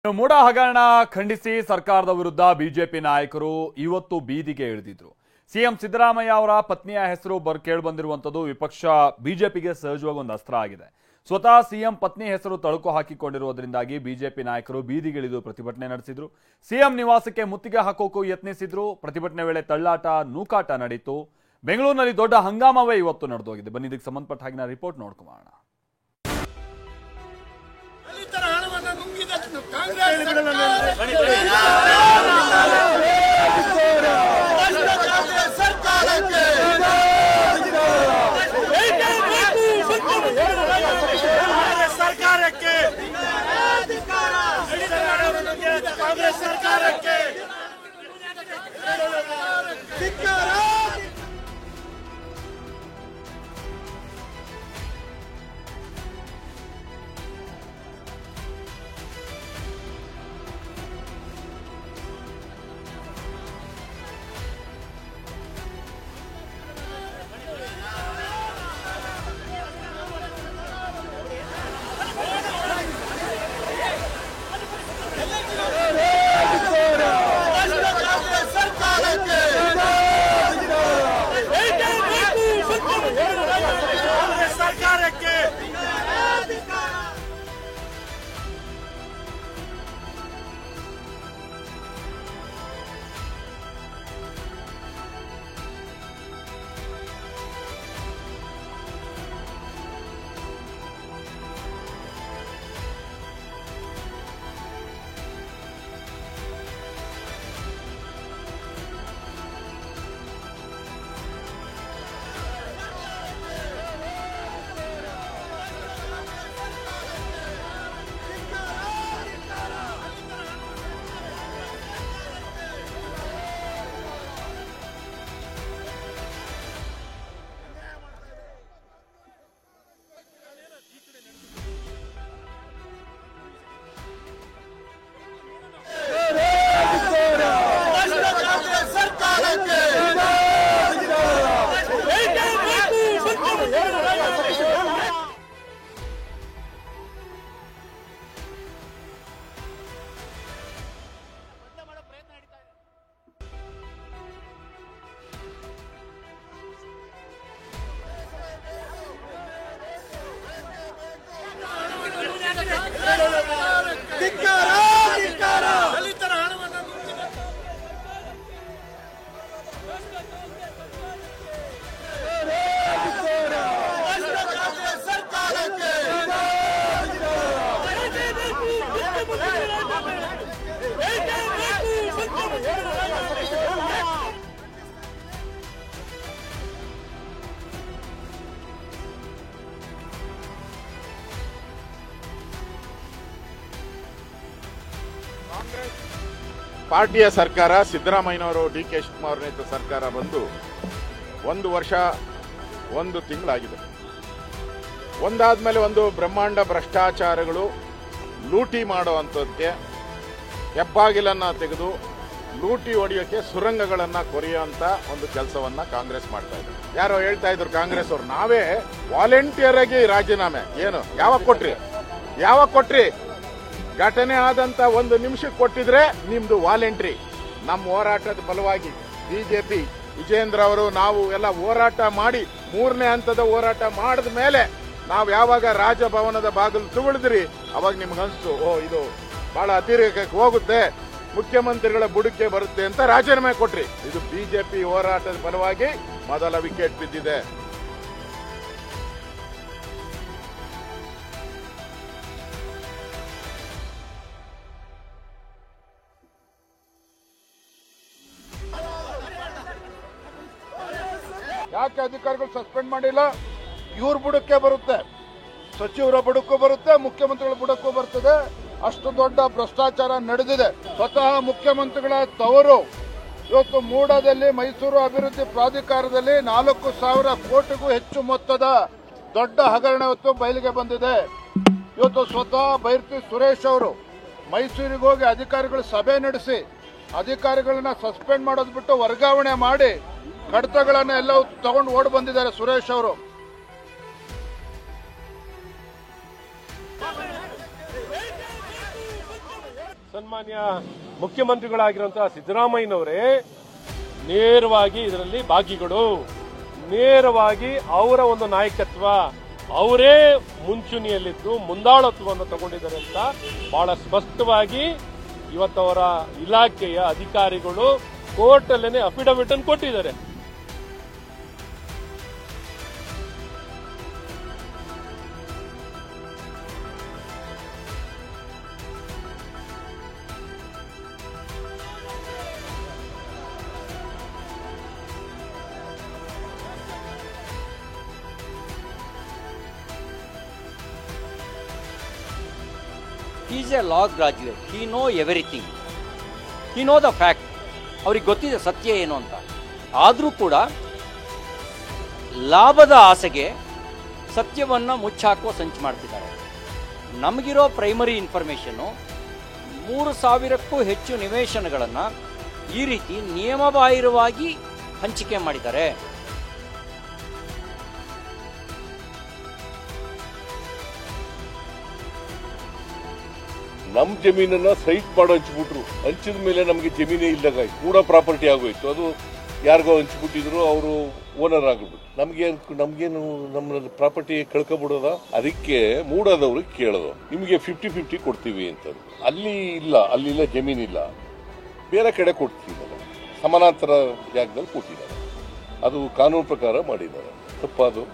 ಮೂಡ ಹಗರಣ ಖಂಡಿಸಿ ಸರ್ಕಾರದ ವಿರುದ್ಧ ಬಿಜೆಪಿ ನಾಯಕರು ಇವತ್ತು ಬೀದಿಗೆ ಇಳಿದಿದ್ರು. ಸಿಎಂ ಸಿದ್ದರಾಮಯ್ಯ ಅವರ ಪತ್ನಿಯ ಹೆಸರು ಕೇಳಿಬಂದಿರುವಂತದ್ದು ವಿಪಕ್ಷ ಬಿಜೆಪಿಗೆ ಸಹಜವಾಗಿ ಒಂದು ಅಸ್ತ್ರ ಆಗಿದೆ. ಸ್ವತಃ ಸಿಎಂ ಪತ್ನಿ ಹೆಸರು ತಳುಕು ಹಾಕಿಕೊಂಡಿರುವುದರಿಂದಾಗಿ ಬಿಜೆಪಿ ನಾಯಕರು ಬೀದಿಗಿಳಿದು ಪ್ರತಿಭಟನೆ ನಡೆಸಿದ್ರು. ಸಿಎಂ ನಿವಾಸಕ್ಕೆ ಮುತ್ತಿಗೆ ಹಾಕೋಕು ಯತ್ನಿಸಿದ್ರು. ಪ್ರತಿಭಟನೆ ವೇಳೆ ತಳ್ಳಾಟ ನೂಕಾಟ ನಡೆಯಿತು. ಬೆಂಗಳೂರಿನಲ್ಲಿ ದೊಡ್ಡ ಹಂಗಾಮವೇ ಇವತ್ತು ನಡೆದೋಗಿದೆ. ಬನ್ನಿ ಇದಕ್ಕೆ ಸಂಬಂಧಪಟ್ಟ ಹಾಗಿನ ರಿಪೋರ್ಟ್ ನೋಡ್ಕೊಳ್ಳೋಣ. ಪಾರ್ಟಿಯ ಸರ್ಕಾರ ಸಿದ್ದರಾಮಯ್ಯನವರು ಡಿ.ಕೆ. ಶಿವಕುಮಾರ್ ನೇತೃತ್ವದ ಸರ್ಕಾರ ಬಂದು 1 ವರ್ಷ 1 ತಿಂಗಳಾಗಿದೆ. ಒಂದಾದ್ಮೇಲೆ ಒಂದು ಬ್ರಹ್ಮಾಂಡ ಭ್ರಷ್ಟಾಚಾರಗಳು ಲೂಟಿ ಮಾಡುವಂಥದ್ದಕ್ಕೆ ಹೆಬ್ಬಾಗಿಲನ್ನ ತೆಗೆದು ಲೂಟಿ ಹೊಡೆಯೋಕೆ ಸುರಂಗಗಳನ್ನ ಕೊರೆಯುವಂತ ಒಂದು ಕೆಲಸವನ್ನ ಕಾಂಗ್ರೆಸ್ ಮಾಡ್ತಾ ಇದೆ. ಯಾರೋ ಹೇಳ್ತಾ ಇದ್ರು ಕಾಂಗ್ರೆಸ್ ಅವರು, ನಾವೇ ವಾಲಂಟಿಯರ್ ಆಗಿ ರಾಜೀನಾಮೆ ಏನು ಯಾವಾಗ ಕೊಟ್ರಿ ಘಟನೆ ಆದಂತ 1 ನಿಮಿಷಕ್ಕೆ ಕೊಟ್ಟಿದ್ರೆ ನಿಮ್ದು ವಾಲಂಟ್ರಿ. ನಮ್ಮ ಹೋರಾಟದ ಫಲವಾಗಿ ಬಿಜೆಪಿ ವಿಜೇಂದ್ರ ಅವರು ನಾವು ಎಲ್ಲ ಹೋರಾಟ ಮಾಡಿ 3ನೇ ಹಂತದ ಹೋರಾಟ ಮಾಡಿದ ಮೇಲೆ ನಾವು ಯಾವಾಗ ರಾಜಭವನದ ಬಾಗಿಲು ತುಳಿದ್ರಿ ಅವಾಗ ನಿಮ್ಗನ್ಸ್ತು, ಇದು ಬಹಳ ಅತಿರೇಕಕ್ಕೆ ಹೋಗುತ್ತೆ, ಮುಖ್ಯಮಂತ್ರಿಗಳ ಬುಡಕ್ಕೆ ಬರುತ್ತೆ ಅಂತ ರಾಜೀನಾಮೆ ಕೊಟ್ರಿ. ಇದು ಬಿಜೆಪಿ ಹೋರಾಟದ ಫಲವಾಗಿ ಮೊದಲ ವಿಕೆಟ್ ಬಿದ್ದಿದೆ. ಯಾಕೆ ಅಧಿಕಾರಿಗಳು ಸಸ್ಪೆಂಡ್ ಮಾಡಿಲ್ಲ? ಇವ್ರ ಬುಡಕ್ಕೆ ಬರುತ್ತೆ, ಸಚಿವರ ಬುಡಕ್ಕೂ ಬರುತ್ತೆ, ಮುಖ್ಯಮಂತ್ರಿಗಳ ಬುಡಕ್ಕೂ ಬರ್ತದೆ. ಅಷ್ಟು ದೊಡ್ಡ ಭ್ರಷ್ಟಾಚಾರ ನಡೆದಿದೆ. ಸ್ವತಃ ಮುಖ್ಯಮಂತ್ರಿಗಳ ತವರು ಇವತ್ತು ಮೂಡಾದಲ್ಲಿ ಮೈಸೂರು ಅಭಿವೃದ್ಧಿ ಪ್ರಾಧಿಕಾರದಲ್ಲಿ 4,000 ಕೋಟಿಗೂ ಹೆಚ್ಚು ಮೊತ್ತದ ದೊಡ್ಡ ಹಗರಣ ಇವತ್ತು ಬಯಲಿಗೆ ಬಂದಿದೆ. ಇವತ್ತು ಸ್ವತಃ ಬೈರ್ತಿ ಸುರೇಶ್ ಅವರು ಮೈಸೂರಿಗೆ ಹೋಗಿ ಅಧಿಕಾರಿಗಳು ಸಭೆ ನಡೆಸಿ ಅಧಿಕಾರಿಗಳನ್ನ ಸಸ್ಪೆಂಡ್ ಮಾಡೋದು ಬಿಟ್ಟು ವರ್ಗಾವಣೆ ಮಾಡಿ ಕಡತಗಳನ್ನ ಎಲ್ಲ ತಗೊಂಡು ಓಡಿ ಬಂದಿದ್ದಾರೆ ಸುರೇಶ್ ಅವರು. ಸನ್ಮಾನ್ಯ ಮುಖ್ಯಮಂತ್ರಿಗಳಾಗಿರುವಂತಹ ಸಿದ್ದರಾಮಯ್ಯನವರೇ ನೇರವಾಗಿ ಇದರಲ್ಲಿ ಭಾಗಿಗಳು, ನೇರವಾಗಿ ಅವರ ಒಂದು ನಾಯಕತ್ವ, ಅವರೇ ಮುಂಚೂಣಿಯಲ್ಲಿದ್ದು ಮುಂದಾಳತ್ವವನ್ನು ತಗೊಂಡಿದ್ದಾರೆ ಅಂತ ಬಹಳ ಸ್ಪಷ್ಟವಾಗಿ ಇವತ್ತವರ ಇಲಾಖೆಯ ಅಧಿಕಾರಿಗಳು ಕೋರ್ಟ್ ಅಲ್ಲೇನೆ ಅಫಿಡವಿಟ್ ಅನ್ನು ಕೊಟ್ಟಿದ್ದಾರೆ. He is a law graduate. He know everything. He know the fact. ಅವ್ರಿಗೆ ಗೊತ್ತಿದೆ ಸತ್ಯ ಏನು ಅಂತ. ಆದರೂ ಕೂಡ ಲಾಭದ ಆಸೆಗೆ ಸತ್ಯವನ್ನು ಮುಚ್ಚಾಕುವ ಸಂಚು ಮಾಡ್ತಿದ್ದಾರೆ. ನಮಗಿರೋ ಪ್ರೈಮರಿ ಇನ್ಫಾರ್ಮೇಷನ್ನು 3,000ಕ್ಕೂ ಹೆಚ್ಚು ನಿವೇಶನಗಳನ್ನು ಈ ರೀತಿ ನಿಯಮಬಾಹಿರವಾಗಿ ಹಂಚಿಕೆ ಮಾಡಿದ್ದಾರೆ. ನಮ್ಮ ಜಮೀನನ್ನ ಸೈಟ್ ಮಾಡೋ ಹಂಚ್ಬಿಟ್ರು. ಹಂಚಿದ ಮೇಲೆ ನಮಗೆ ಜಮೀನೇ ಇಲ್ಲದಾಗ ಕೂಡ ಪ್ರಾಪರ್ಟಿ ಆಗೋಯ್ತು. ಅದು ಯಾರಿಗೋ ಹಂಚ್ಬಿಟ್ಟಿದ್ರು, ಅವರು ಓನರ್ ಆಗ್ಬಿಟ್ಟು ನಮ್ಗೇನು ನಮ್ಮ ಪ್ರಾಪರ್ಟಿ ಕಳ್ಕೊಬಿಡೋದ. ಅದಕ್ಕೆ ಮೂಡಾದವ್ರಿಗೆ ಕೇಳೋದು, ನಿಮಗೆ 50-50 ಕೊಡ್ತೀವಿ ಅಂತ. ಅಲ್ಲಿಲ್ಲ ಜಮೀನಿಲ್ಲ, ಬೇರೆ ಕಡೆ ಕೊಡ್ತೀವಿ, ಸಮಾನಾಂತರ ಜಾಗದಲ್ಲಿ ಕೊಟ್ಟಿದ್ದಾರೆ. ಅದು ಕಾನೂನು ಪ್ರಕಾರ ಮಾಡಿದ್ದಾರೆ. ತಪ್ಪದು.